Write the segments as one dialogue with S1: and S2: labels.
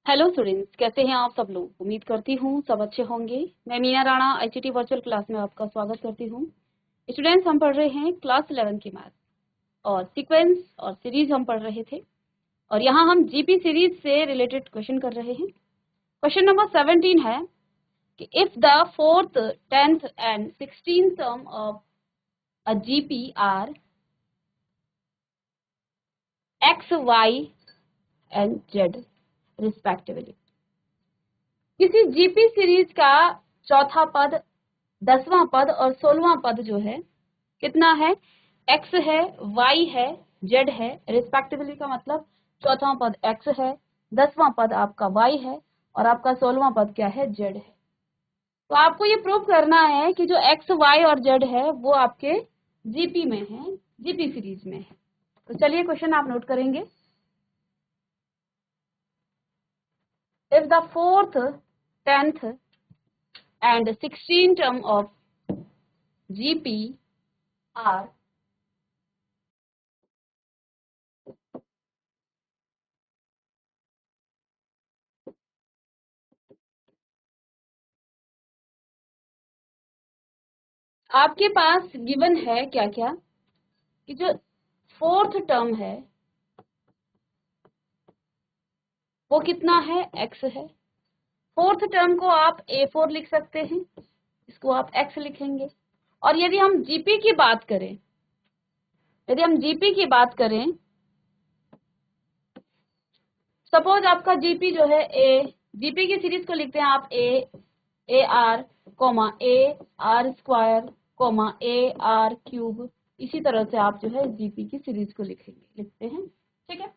S1: Hello students, कैसे हैं आप सब लोग। उम्मीद करती हूँ सब अच्छे होंगे। मैं Meena Rana ICT virtual class में आपका स्वागत करती हूँ। स्टूडेंट्स, हम पढ़ रहे हैं क्लास 11 की मैथ और सीक्वेंस और सीरीज हम पढ़ रहे थे और यहाँ हम जीपी सीरीज से रिलेटेड क्वेश्चन कर रहे हैं। क्वेश्चन नंबर 17 है कि if the 4th, 10th and 16th term of a GP are x, y and z respectively. किसी जीपी सीरीज का चौथा पद, 10वां पद और 16वां पद जो है कितना है, x है, y है, z है रिस्पेक्टिवली। का मतलब चौथा पद x है, 10वां पद आपका y है और आपका 16वां पद क्या है, z है। तो आपको ये प्रूव करना है कि जो x, y और z है वो आपके जीपी में है, जीपी सीरीज में है। तो चलिए क्वेश्चन आप नोट करेंगे। If the 4th, 10th and 16th term of GP are आपके पास गिवन है क्या क्या कि जो 4th टर्म है वो कितना है, x है। 4th टर्म को आप A4 लिख सकते हैं, इसको आप x लिखेंगे। और यदि हम जीपी की बात करें, सपोज आपका जीपी जो है जीपी की सीरीज को लिखते हैं आप a r comma a r square comma a r cube. इसी तरह से आप जो है जीपी की सीरीज को लिखते हैं। ठीक है,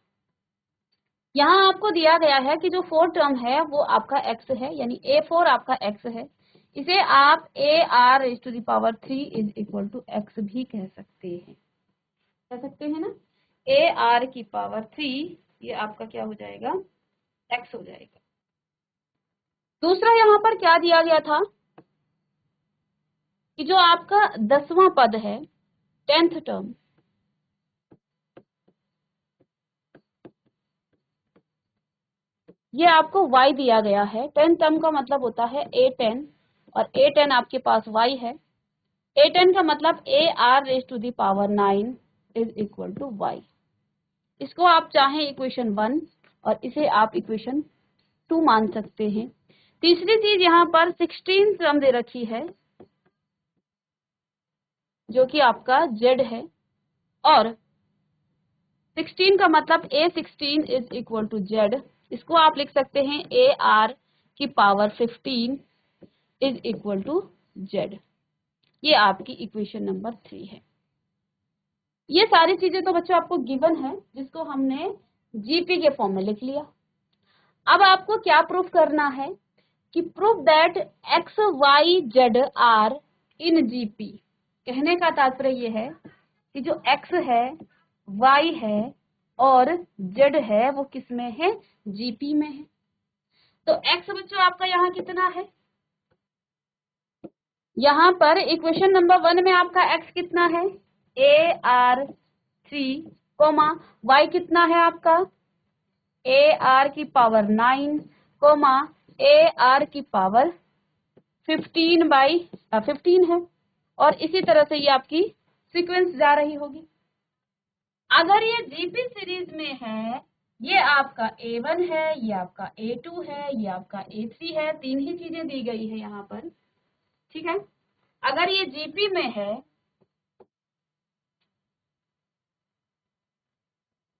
S1: यहाँ आपको दिया गया है कि जो 4th टर्म है वो आपका x है, यानी A4 आपका x है। इसे आप AR⁻³ is equal to x भी कह सकते हैं ना। AR⁻³ ये आपका क्या हो जाएगा, x हो जाएगा। दूसरा यहाँ पर क्या दिया गया था कि जो आपका 10वां पद है, 10th टर्म, ये आपको y दिया गया है। 10th टर्म का मतलब होता है A10 और A10 आपके पास y है। A10 का मतलब AR⁻⁹ is equal to y। इसको आप चाहें इक्वेशन 1 और इसे आप इक्वेशन 2 मान सकते हैं। तीसरी चीज यहाँ पर 16 टर्म दे रखी है जो कि आपका z है और 16 का मतलब A16 is equal to z। इसको आप लिख सकते हैं AR⁻15 is equal to z। ये आपकी इक्वेशन नंबर 3 है। ये सारी चीजें तो बच्चों आपको गिवन है, जिसको हमने जीपी के फॉर्म में लिख लिया। अब आपको क्या प्रूफ करना है कि proof that x, y, z are in GP. कहने का तात्पर्य ये है कि जो एक्स है, वाई है और जेड है वो किस में है, जीपी में है। तो एक्स बच्चों आपका यहाँ कितना है, यहाँ पर इक्वेशन नंबर 1 में आपका एक्स कितना है, AR3 कोमा वाई कितना है आपका AR⁻9 कोमा AR⁻15 है। और इसी तरह से ये आपकी सीक्वेंस जा रही होगी। अगर ये जीपी सीरीज में है, ये आपका A1 है, ये आपका A2 है, ये आपका A3 है, 3 ही चीजें दी गई है यहाँ पर। ठीक है, अगर ये जीपी में है,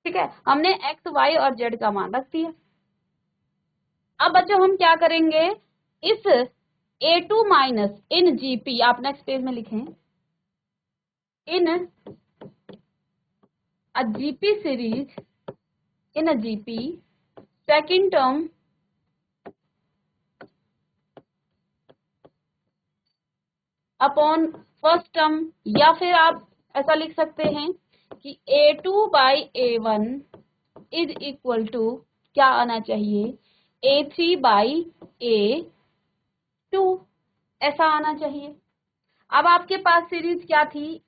S1: ठीक है, हमने एक्स, वाई और जेड का मान रख दिया। अब बच्चों हम क्या करेंगे, इस A2 माइनस इन जीपी, आप नेक्स्ट पेज में लिखें, in a GP series, in a GP second term upon first term, या फिर आप ऐसा लिख सकते हैं कि A2/A1 इज इक्वल टू क्या आना चाहिए, A3/A2 ऐसा आना चाहिए। अब आपके पास सीरीज क्या थी,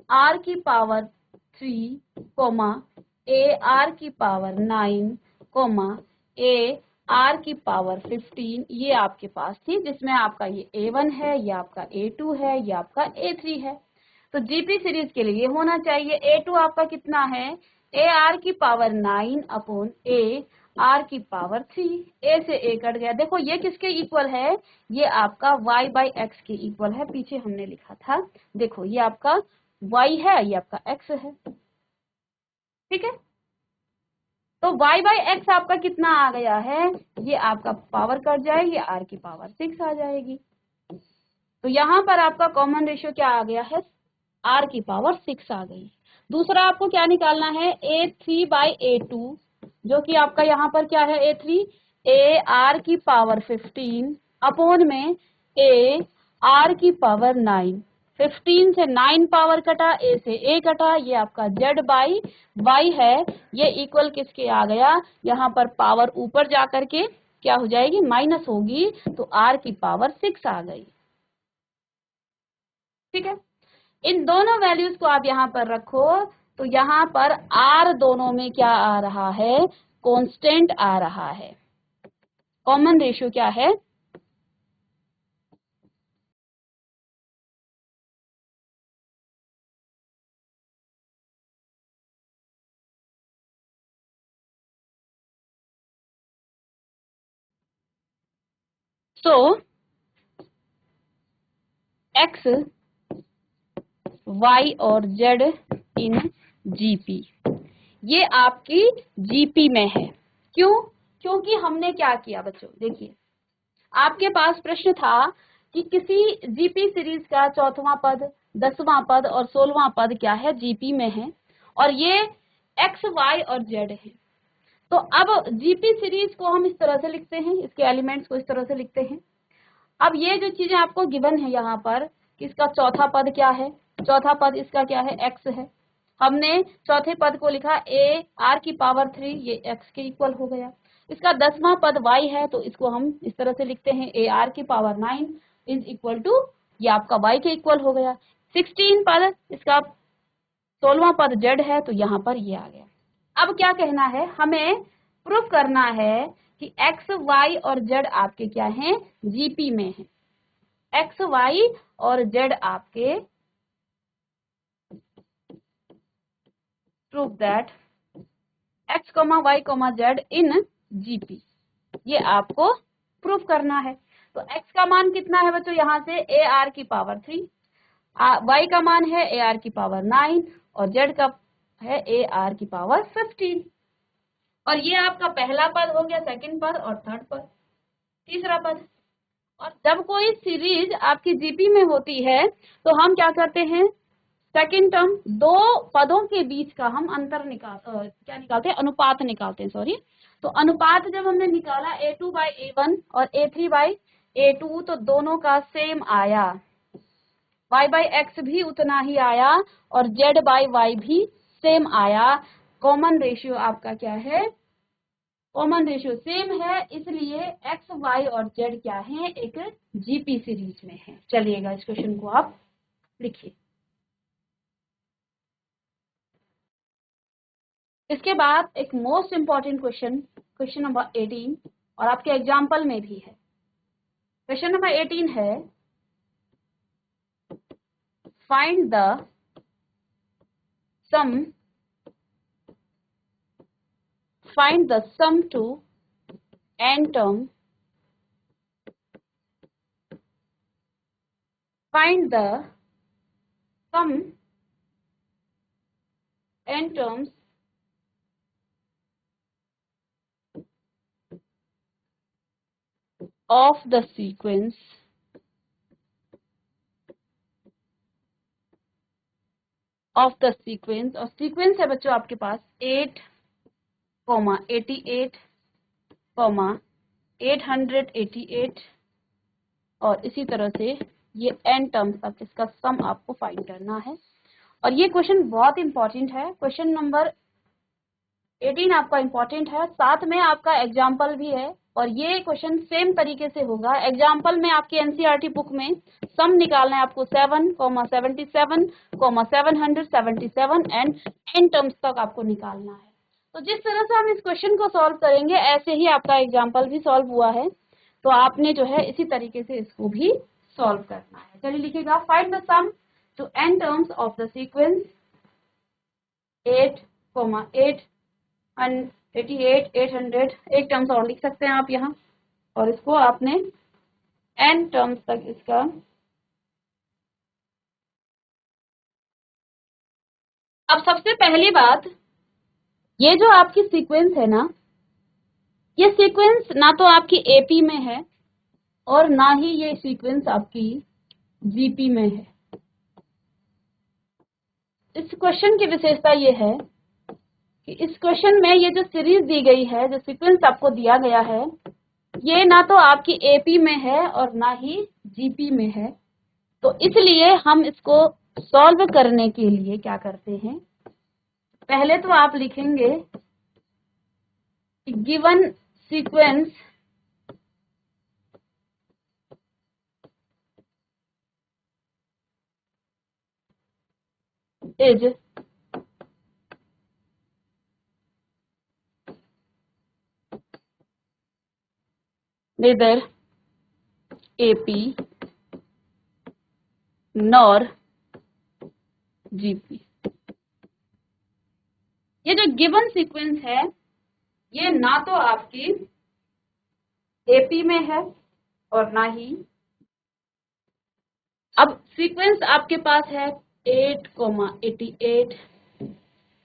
S1: AR⁻3 comma AR⁻9 comma a r की पावर 15 ये आपके पास थी, जिसमें आपका ये A1 है, ये आपका A2 है, ये आपका A3 है। तो जीपी सीरीज के लिए होना चाहिए A2 आपका कितना है, ए आर की पावर 9 अपॉन ए आर की पावर 3। ए से ए कट गया। देखो ये किसके इक्वल है, ये आपका y बाई एक्स के इक्वल है, पीछे हमने लिखा था। देखो ये आपका y है, ये आपका x है, ठीक है। तो y बाई एक्स आपका कितना आ गया है, ये आपका पावर कट जाएगी, r की पावर 6 आ जाएगी। तो यहाँ पर आपका कॉमन रेशियो क्या आ गया है, r की पावर 6 आ गई। दूसरा आपको क्या निकालना है, A3 बाई A2, जो कि आपका यहाँ पर क्या है, A3 ए आर की पावर 15 अपॉन में ए आर की पावर 9। 15 से 9 पावर कटा, ए से ए कटा, ये आपका z बाई वाई है, ये इक्वल किसके आ गया, यहाँ पर पावर ऊपर जा करके क्या हो जाएगी, माइनस होगी, तो r की पावर 6 आ गई, ठीक है। इन दोनों वैल्यूज को आप यहाँ पर रखो, तो यहाँ पर r दोनों में क्या आ रहा है, कांस्टेंट आ रहा है। कॉमन रेशियो क्या है, सो x y और z इन जीपी, ये आपकी जीपी में है। क्यों, क्योंकि हमने क्या किया बच्चों, देखिए आपके पास प्रश्न था कि किसी जीपी सीरीज का चौथवा पद, 10वां पद और 16वां पद क्या है, जीपी में है, और ये एक्स वाई और जेड है। तो अब जीपी सीरीज को हम इस तरह से लिखते हैं, इसके एलिमेंट्स को इस तरह से लिखते हैं। अब ये जो चीजें आपको गिवन है यहाँ पर, इसका चौथा पद क्या है, चौथा पद इसका क्या है, एक्स है। हमने चौथे पद को लिखा ए आर की पावर 3, ये एक्स के इक्वल हो गया। इसका 10वां पद वाई है, तो इसको हम इस तरह से लिखते हैं ए आर की पावर 9 इज इक्वल टू, ये आपका वाई के इक्वल हो गया। 16 पद इसका 16वां पद जेड है, तो यहाँ पर ये आ गया। अब क्या कहना है, हमें प्रूफ करना है कि एक्स वाई और जेड आपके क्या हैं, जीपी में है। एक्स वाई और जेड आपके, proof that x comma y comma z in GP, ये आपको प्रूफ करना है। तो एक्स का मान कितना है बच्चों, यहाँ से ए आर की पावर 3, वाई का मान है ए आर की पावर 9 और जेड का है ए आर की पावर 15। और ये आपका पहला पद हो गया, सेकंड पद और थर्ड पद, तीसरा पद। और जब कोई सीरीज आपकी जीपी में होती है, तो हम क्या करते हैं, सेकंड टर्म दो पदों के बीच का हम अंतर क्या निकालते हैं, अनुपात निकालते हैं, सॉरी। तो अनुपात जब हमने निकाला A2 बाई A1 और A3 बाई A2, तो दोनों का सेम आया, y बाई एक्स भी उतना ही आया और z बाई वाई भी सेम आया। कॉमन रेशियो आपका क्या है, कॉमन रेशियो सेम है, इसलिए एक्स वाई और जेड क्या है, एक जीपी सीरीज में है। चलिएगा इस क्वेश्चन को आप लिखिए। इसके बाद एक most important question, question number 18, और आपके एग्जाम्पल में भी है। क्वेश्चन नंबर 18 है, find the sum, find the sum to n term, find the sum n terms of the sequence of the sequence, और सीक्वेंस है बच्चों आपके पास 8, 88, 888, और इसी तरह से ये n टर्म्स तक इसका सम आपको फाइंड करना है। और ये क्वेश्चन बहुत इंपॉर्टेंट है, क्वेश्चन नंबर 18 आपका इंपॉर्टेंट है, साथ में आपका एग्जाम्पल भी है। और ये क्वेश्चन सेम तरीके से होगा। एग्जाम्पल में आपकी एनसीईआरटी बुक में सम निकालना है आपको 7, 77, 777 एंड n टर्म्स तक आपको निकालना है। तो जिस तरह से हम इस क्वेश्चन को सॉल्व करेंगे ऐसे ही आपका एग्जाम्पल भी सॉल्व हुआ है, तो आपने जो है इसी तरीके से इसको भी सॉल्व करना है। चलिए लिखिएगा, find the sum to n terms of the sequence 8, 8 and 88, 800, एक टर्म्स और लिख सकते हैं आप यहाँ, और इसको आपने n टर्म्स तक इसका अब सबसे पहली बात, ये जो आपकी सीक्वेंस है ना, ये सीक्वेंस ना तो आपकी एपी में है और ना ही ये सीक्वेंस आपकी जीपी में है। इस क्वेश्चन की विशेषता ये है कि इस क्वेश्चन में ये जो सीरीज दी गई है, जो सीक्वेंस आपको दिया गया है, ये ना तो आपकी एपी में है और ना ही जीपी में है। तो इसलिए हम इसको सॉल्व करने के लिए क्या करते हैं, पहले तो आप लिखेंगे given sequence is neither AP nor GP। ये जो गिवन सीक्वेंस है ये ना तो आपकी एपी में है और ना ही, अब सीक्वेंस आपके पास है 8,88,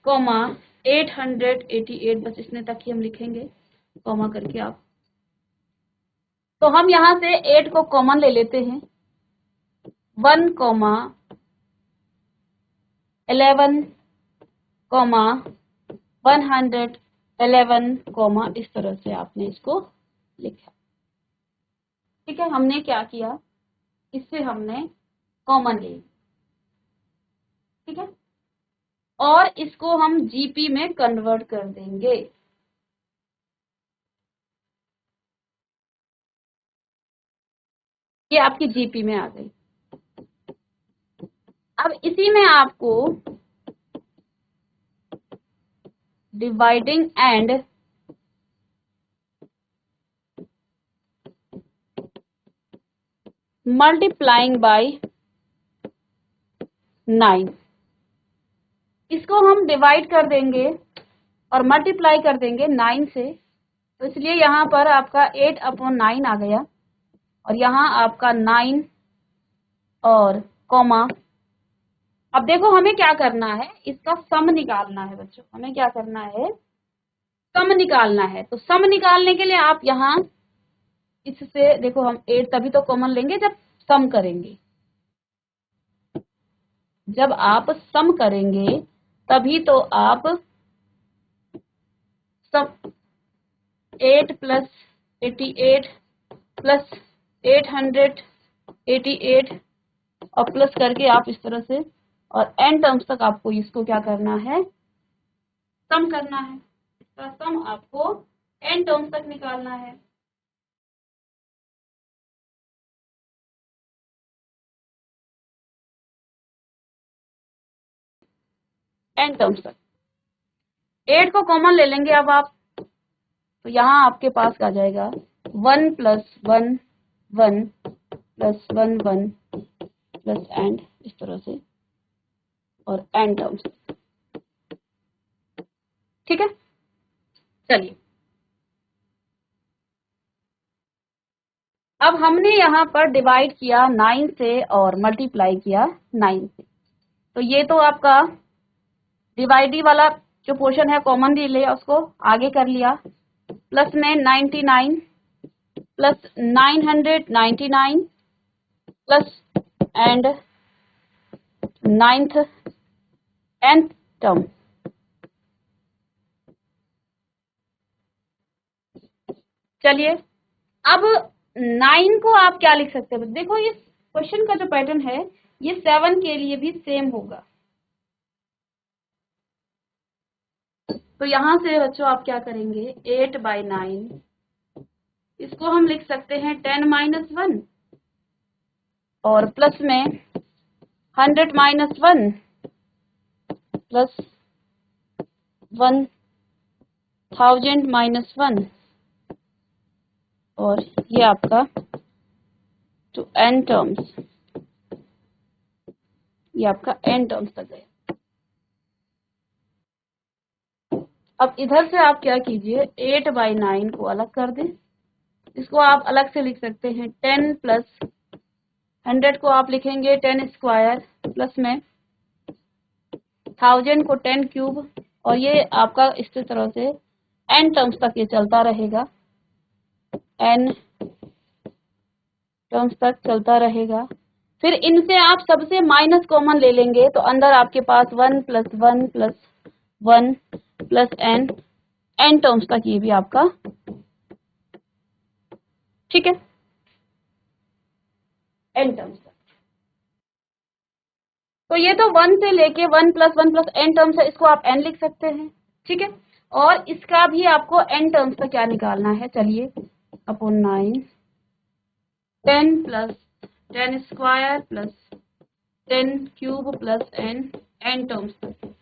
S1: 888, बस इतने तक ही हम लिखेंगे कॉमा करके आप। तो हम यहां से 8 को कॉमन ले लेते हैं, 1, 11, 111, इस तरह से आपने इसको लिखा। ठीक है, हमने क्या किया, इससे हमने कॉमन ले, ठीक है, और इसको हम जीपी में कन्वर्ट कर देंगे। ये आपकी जीपी में आ गई। अब इसी में आपको डिवाइडिंग एंड मल्टीप्लाइंग बाय 9, इसको हम डिवाइड कर देंगे और मल्टीप्लाई कर देंगे 9 से, तो इसलिए यहाँ पर आपका 8/9 आ गया, और यहाँ आपका 9 और कॉमा। अब देखो हमें क्या करना है, इसका सम निकालना है बच्चों, हमें क्या करना है, सम निकालना है। तो सम निकालने के लिए आप यहाँ इससे देखो, हम 8 तभी तो कॉमन लेंगे जब सम करेंगे, जब आप सम करेंगे तभी तो आप सम 8 + 88 + 888 और प्लस करके आप इस तरह से, और n टर्म्स तक आपको इसको क्या करना है, सम करना है। इसका सम आपको n टर्म्स तक निकालना है। n टर्म्स तक 8 को कॉमन ले लेंगे अब आप, तो यहाँ आपके पास आ जाएगा 1 + 1 1 + 1 1 प्लस एंड इस तरह से, और n टर्म्स। ठीक है, चलिए अब हमने यहाँ पर डिवाइड किया 9 से और मल्टीप्लाई किया 9 से, तो ये तो आपका डिवाइडी वाला जो पोर्शन है कॉमन ले लिया, उसको आगे कर लिया, प्लस में 99 plus 999 plus and 9th nth term. चलिए अब 9 को आप क्या लिख सकते हैं, देखो ये क्वेश्चन का जो पैटर्न है ये 7 के लिए भी सेम होगा। तो यहां से बच्चों आप क्या करेंगे, 8/9, इसको हम लिख सकते हैं 10 - 1 और प्लस में 100 - 1 प्लस 1 1000 माइनस 1 और ये आपका टू n टर्म्स, ये आपका n टर्म्स तक गया। अब इधर से आप क्या कीजिए, 8/9 को अलग कर दें। इसको आप अलग से लिख सकते हैं 10 प्लस 100 को आप लिखेंगे 10 स्क्वायर प्लस में 1000 को 10 क्यूब, और ये आपका इस तरह से n टर्म्स तक ये चलता रहेगा, n टर्म्स तक चलता रहेगा। फिर इनसे आप सबसे माइनस कॉमन ले लेंगे तो अंदर आपके पास 1 plus 1 plus 1 plus n terms तक ये भी आपका, ठीक है, n टर्म्स तक। तो ये तो 1 से लेके 1 प्लस 1 प्लस n टर्म्स है, इसको आप n लिख सकते हैं, ठीक है। और इसका भी आपको n टर्म्स का क्या निकालना है, चलिए, upon 9 10 plus 10 square plus 10 cube plus n terms तक,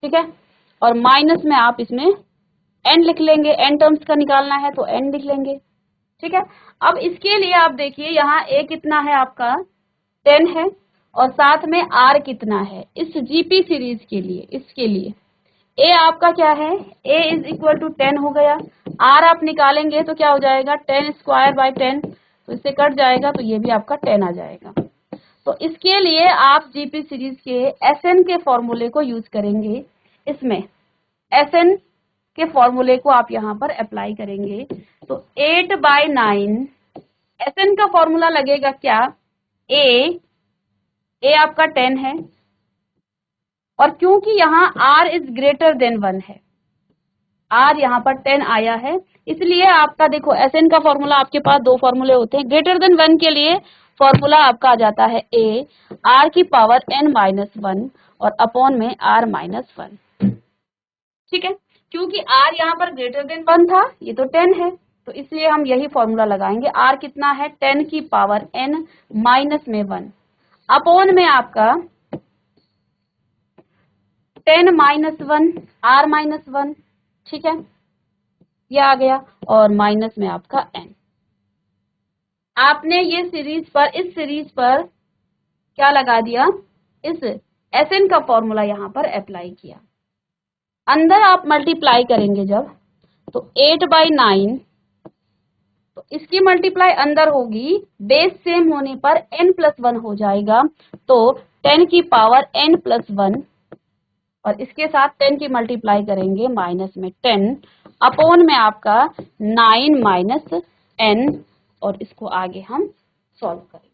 S1: ठीक है। और माइनस में आप इसमें n लिख लेंगे, n टर्म्स का निकालना है तो n लिख लेंगे, ठीक है। अब इसके लिए आप देखिए यहाँ a कितना है आपका 10 है, और साथ में r कितना है इस जीपी सीरीज के लिए, इसके लिए a आपका क्या है, a इज इक्वल टू 10 हो गया, r आप निकालेंगे तो क्या हो जाएगा 10 स्क्वायर बाय 10, तो इससे कट जाएगा तो ये भी आपका 10 आ जाएगा। तो इसके लिए आप जीपी सीरीज के एसएन के फॉर्मूले को यूज करेंगे, इसमें एसएन के फॉर्मूले को आप यहाँ पर अप्लाई करेंगे। तो 8/9 एसएन का फॉर्मूला लगेगा क्या, ए आपका 10 है, और क्योंकि यहाँ r इज ग्रेटर देन 1 है, r यहाँ पर 10 आया है, इसलिए आपका देखो एसएन का फॉर्मूला आपके पास दो फॉर्मूले होते हैं। ग्रेटर देन 1 के लिए फॉर्मूला आपका आ जाता है a r की पावर n माइनस 1 और अपॉन में r माइनस 1, ठीक है। क्योंकि r यहाँ पर ग्रेटर देन 1 था, ये तो 10 है, तो इसलिए हम यही फॉर्मूला लगाएंगे। r कितना है 10 की पावर n माइनस में 1 अपॉन में आपका 10 माइनस 1 r माइनस 1, ठीक है, ये आ गया, और माइनस में आपका n। आपने ये सीरीज पर, इस सीरीज पर क्या लगा दिया, इस एसएन का फॉर्मूला यहाँ पर अप्लाई किया। अंदर आप मल्टीप्लाई करेंगे जब, तो 8/9, तो इसकी मल्टीप्लाई अंदर होगी, बेस सेम होने पर n प्लस 1 हो जाएगा, तो 10 की पावर n प्लस 1, और इसके साथ 10 की मल्टीप्लाई करेंगे माइनस में 10 अपॉन में आपका 9 माइनस n, और इसको आगे हम सॉल्व करेंगे,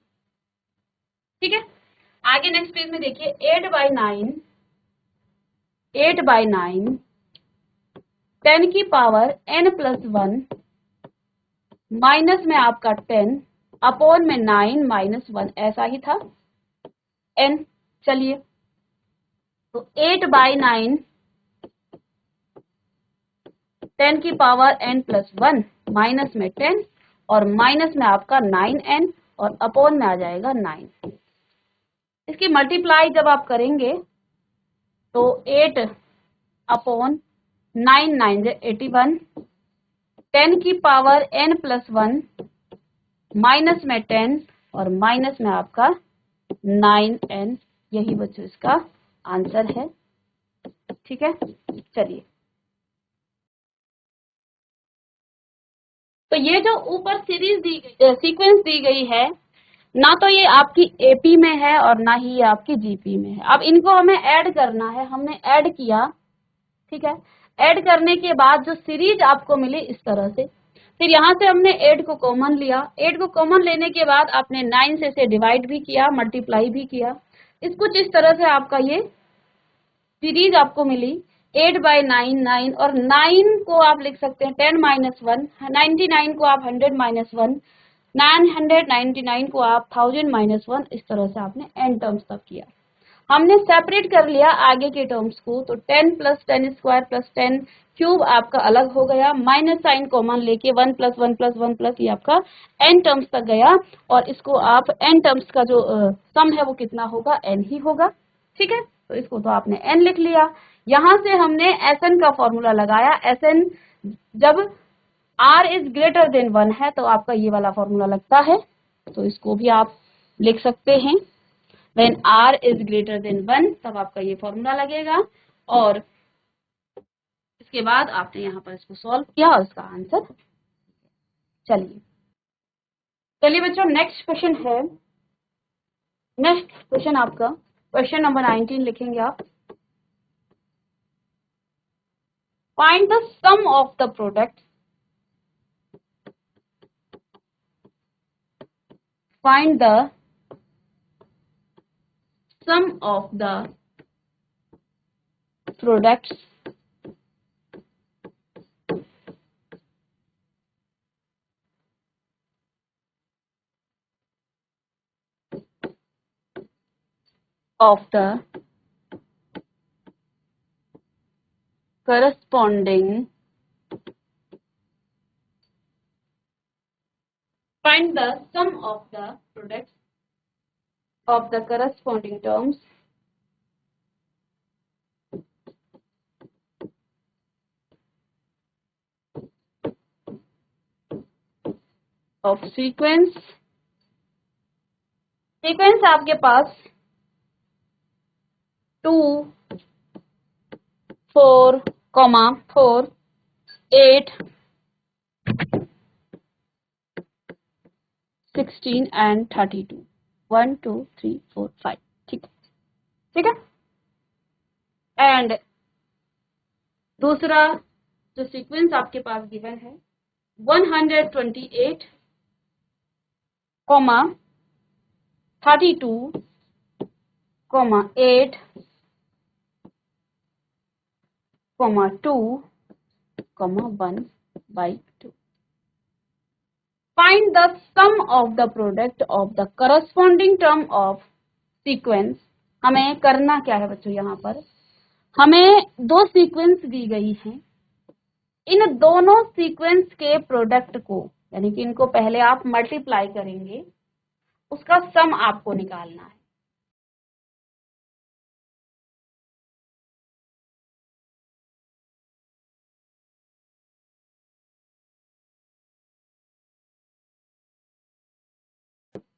S1: ठीक है। आगे नेक्स्ट पेज में देखिए 8/9 10 की पावर n प्लस 1 माइनस में आपका 10 अपॉन में 9 माइनस 1, ऐसा ही था n। चलिए, तो 8/9 10 की पावर n प्लस 1 माइनस में 10 और माइनस में आपका 9n और अपॉन में आ जाएगा 9। इसकी मल्टीप्लाई जब आप करेंगे तो 8 अपॉन 9 9 81, 10 की पावर n प्लस 1 माइनस में 10 और माइनस में आपका 9n, यही बच्चों इसका आंसर है, ठीक है। चलिए, तो ये जो ऊपर सीरीज दी गई, सीक्वेंस दी गई है, ना तो ये आपकी एपी में है और ना ही ये आपकी जीपी में है। अब इनको हमें ऐड करना है, हमने ऐड किया, ठीक है। ऐड करने के बाद जो सीरीज आपको मिली इस तरह से, फिर यहाँ से हमने 8 को कॉमन लिया, 8 को कॉमन लेने के बाद आपने 9 से इसे डिवाइड भी किया, मल्टीप्लाई भी किया, इस कुछ इस तरह से आपका ये सीरीज आपको मिली 8/9 9, और 9 को आप लिख सकते हैं 10 माइनस 1, 99 को आप 100 माइनस 1, 999 को आप 1000 माइनस 1, इस तरह से आपने n टर्म्स तक किया। हमने सेपरेट कर लिया आगे के टर्म्स को, तो 10 प्लस 10 स्क्वायर प्लस 10 क्यूब आपका अलग हो गया, माइनस साइन कॉमन लेके 1 प्लस 1 प्लस 1 प्लस ये आपका n टर्म्स तक गया, और इसको आप n टर्म्स का जो सम है वो कितना होगा, n ही होगा, ठीक है। तो इसको तो आपने n लिख लिया। यहां से हमने Sn का फॉर्मूला लगाया। Sn जब r इज ग्रेटर देन 1 है तो आपका ये वाला फॉर्मूला लगता है, तो इसको भी आप लिख सकते हैं। When r is greater than 1 तब आपका ये फॉर्मूला लगेगा, और इसके बाद आपने यहाँ पर इसको सॉल्व किया और इसका आंसर। चलिए बच्चों, नेक्स्ट क्वेश्चन है। नेक्स्ट क्वेश्चन आपका क्वेश्चन नंबर 19 लिखेंगे आप। Find the sum of the product, find the sum of the products of the corresponding, find the sum of the products of the corresponding terms of sequence। Sequence आपके पास 2, 4, 4, 8, 16 and 32, 1 2 3 4 5। ठीक है। And दूसरा जो sequence आपके पास given है 128, 32, 8, 2, 1/2। Find the sum of the product of the corresponding term of sequence। हमें करना क्या है बच्चों, यहाँ पर हमें दो सीक्वेंस दी गई हैं, इन दोनों सीक्वेंस के प्रोडक्ट को, यानी कि इनको पहले आप मल्टीप्लाई करेंगे, उसका सम आपको निकालना है।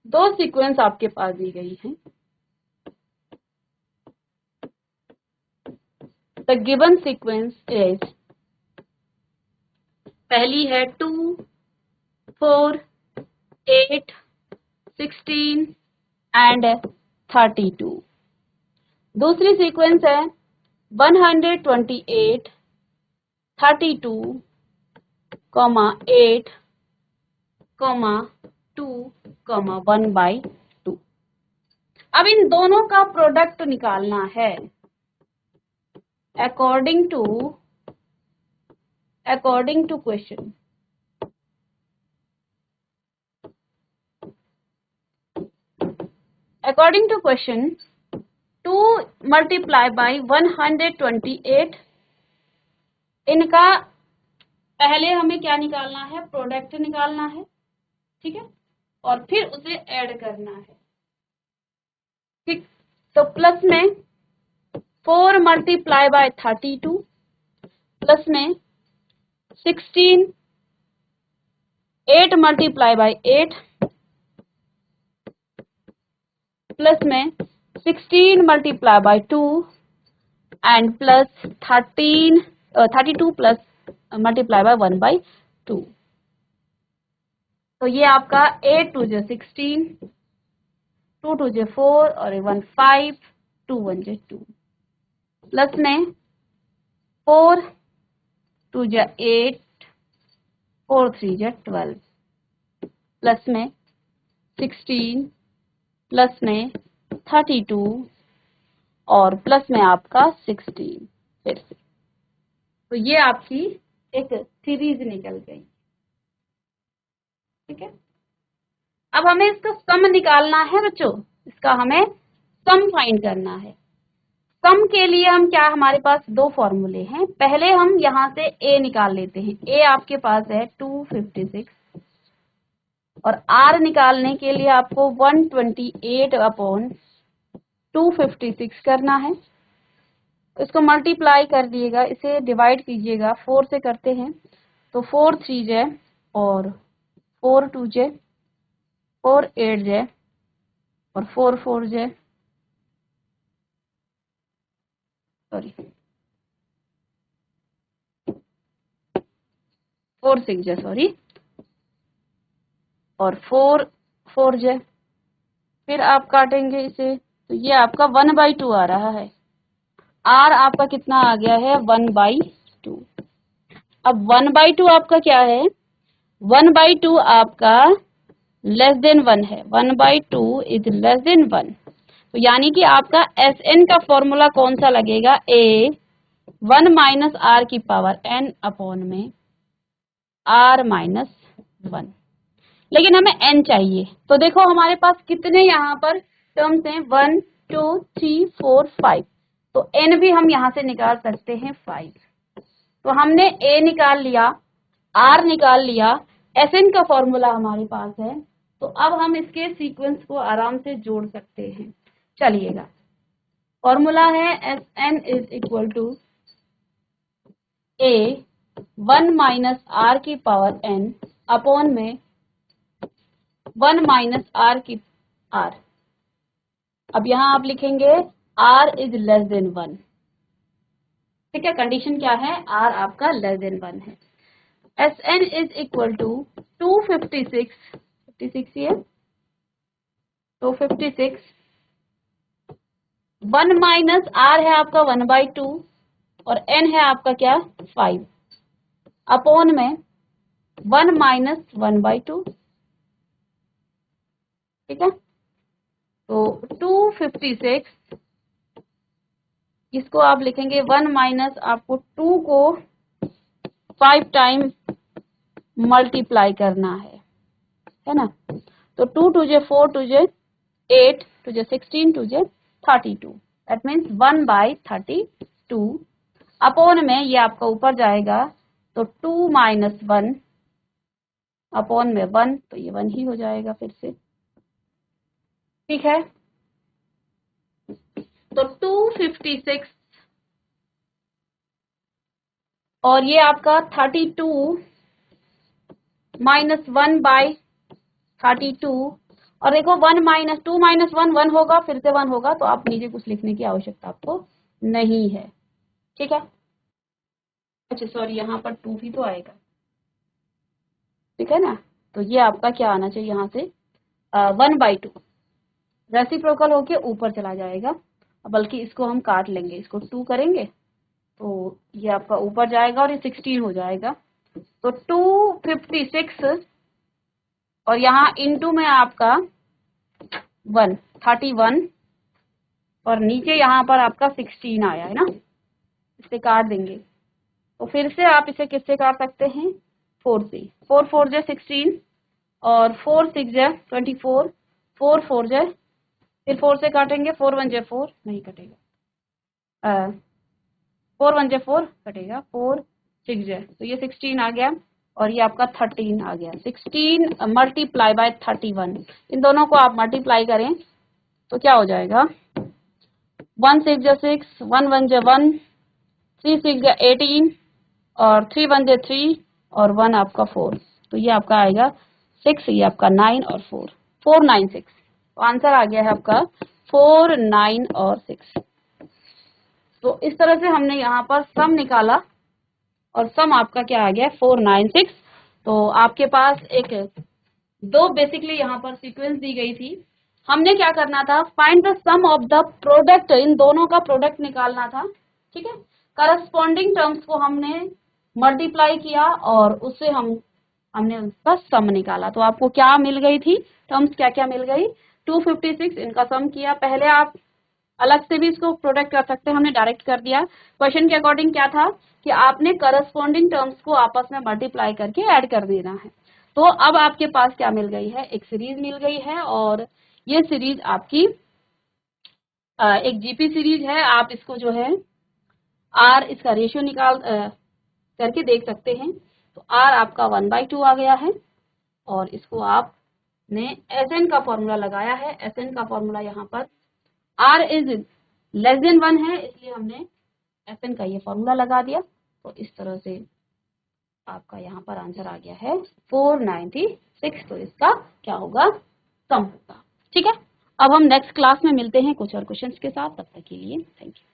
S1: दो सीक्वेंस आपके पास दी गई हैं। द गिवन सीक्वेंस इज, पहली है 2, 4, 8, 16 एंड 32। दूसरी सीक्वेंस है 128, 32, 8, 2, 1/2। अब इन दोनों का प्रोडक्ट निकालना है according to question. According to question 2 multiply by 128, इनका पहले हमें क्या निकालना है, प्रोडक्ट निकालना है। ठीक है, और फिर उसे ऐड करना है। ठीक, तो प्लस में 4 मल्टीप्लाई बाय 32, प्लस में 16, 8 मल्टीप्लाई बाय 8, प्लस में 16 multiply by 2 and plus 32 plus multiply by 1/2। तो ये आपका 8 2 16, 2 2 4 और 1 5, 2 1 2, प्लस में 4 2 8, 4 3 12, प्लस में 16, प्लस में 32 और प्लस में आपका 16 फिर से। तो ये आपकी एक सीरीज निकल गई। ठीक है, अब हमें इसका सम निकालना है बच्चों, इसका हमें सम फाइंड करना है। सम के लिए हम क्या, हमारे पास दो फॉर्मूले हैं। पहले हम यहाँ से a निकाल लेते हैं। a आपके पास है 256 और r निकालने के लिए आपको 128/256 करना है। इसको मल्टीप्लाई कर दिएगा, इसे डिवाइड कीजिएगा, 4 से करते हैं तो 4 3 जे और 4 2 जे, 4 8 जे और 4 4 जे, सॉरी 4 6 जे, सॉरी, और 4 4 जे। फिर आप काटेंगे इसे तो ये आपका 1/2 आ रहा है। आर आपका कितना आ गया है? 1/2। अब 1/2 आपका क्या है? 1/2 आपका लेस देन 1 है। 1/2 इज लेस देन 1। तो यानी कि आपका एस एन का फॉर्मूला कौन सा लगेगा? ए 1 माइनस आर की पावर एन अपॉन में आर माइनस 1। लेकिन हमें एन चाहिए, तो देखो हमारे पास कितने यहाँ पर टर्म्स हैं? 1 2 3 4 5। तो एन भी हम यहाँ से निकाल सकते हैं 5। तो हमने ए निकाल लिया, आर निकाल लिया, एस एन का फॉर्मूला हमारे पास है। तो अब हम इसके सीक्वेंस को आराम से जोड़ सकते हैं। चलिएगा, फॉर्मूला है S N is equal to A 1 minus R की पावर एन अपॉन में 1 माइनस आर की आर। अब यहां आप लिखेंगे आर इज लेस देन 1। ठीक है, कंडीशन क्या है? आर आपका लेस देन 1 है। S N is equal to 256, 56 ये 256, 1 माइनस आर है आपका 1/2 और एन है आपका क्या? 5 अपॉन में 1 माइनस 1/2। ठीक है, तो 256, इसको आप लिखेंगे 1 माइनस, आपको 2 को 5 टाइम मल्टीप्लाई करना है ना? तो 2 2 जे 4 2 जे 8 2 जे 16 2 जे 32। दैट मीन्स 1/32 अपॉन में ये आपका ऊपर जाएगा तो 2 माइनस 1 अपॉन में 1, तो ये 1 ही हो जाएगा फिर से। ठीक है, तो 256 और ये आपका 32 माइनस 1/32। और देखो 1 माइनस 2 माइनस 1 1 होगा, फिर से 1 होगा, तो आप नीचे कुछ लिखने की आवश्यकता आपको नहीं है। ठीक है, अच्छा सॉरी, यहाँ पर 2 भी तो आएगा। ठीक है ना, तो ये आपका क्या आना चाहिए यहाँ से? 1/2 रेसिप्रोकल होके ऊपर चला जाएगा, बल्कि इसको हम काट लेंगे, इसको 2 करेंगे तो ये आपका ऊपर जाएगा और ये 16 हो जाएगा। तो 256 और यहाँ इनटू में आपका 1 31 और नीचे यहाँ पर आपका 16 आया है ना, इसे काट देंगे। तो फिर से आप इसे किससे काट सकते हैं? 4 से। 4 4 जे 16 और 4 6 जे 24, 4 4 जे, फिर 4 से काटेंगे, 4 1 जे 4 नहीं कटेगा, 4 1 जे 4 कटेगा, 4 6 जे, तो ये 16 आ गया और ये आपका 13 आ गया। 16 मल्टीप्लाई बाय 31, इन दोनों को आप मल्टीप्लाई करें तो क्या हो जाएगा? 1 6 जे 6, 1 1 जे 1, 3 6 जे 18 और 3 1 जे 3 और 1 आपका 4, तो ये आपका आएगा 6, ये आपका 9 और 4, 4 9 6। तो आंसर आ गया है आपका 4 9 और 6। तो इस तरह से हमने यहाँ पर सम निकाला और सम आपका क्या आ गया? 4 9 6। तो आपके पास एक दो बेसिकली यहाँ पर सीक्वेंस दी गई थी। हमने क्या करना था? Find the sum of the product, इन दोनों का प्रोडक्ट निकालना था। ठीक है, करस्पॉन्डिंग टर्म्स को हमने मल्टीप्लाई किया और उससे हमने उसका सम निकाला। तो आपको क्या मिल गई थी? टर्म्स क्या क्या मिल गई? 256, इनका सम किया। पहले आप अलग से भी इसको प्रोडक्ट कर सकते हैं, हमने डायरेक्ट कर दिया। क्वेश्चन के अकॉर्डिंग क्या था कि आपने करस्पॉन्डिंग टर्म्स को आपस में मल्टीप्लाई करके ऐड कर देना है। तो अब आपके पास क्या मिल गई है? एक सीरीज मिल गई है और ये सीरीज आपकी एक जीपी सीरीज है। आप इसको जो है आर, इसका रेशियो निकाल करके देख सकते हैं। तो आर आपका 1/2 आ गया है और इसको आपने एस एन का फॉर्मूला लगाया है। एस एन का फॉर्मूला यहाँ पर आर इज लेस देन 1 है, इसलिए हमने Fn का ये फॉर्मूला लगा दिया, तो इस तरह से आपका यहाँ पर आंसर आ गया है 496। तो इसका क्या होगा, सम होगा। ठीक है, अब हम नेक्स्ट क्लास में मिलते हैं कुछ और क्वेश्चंस के साथ। तब तक के लिए थैंक यू।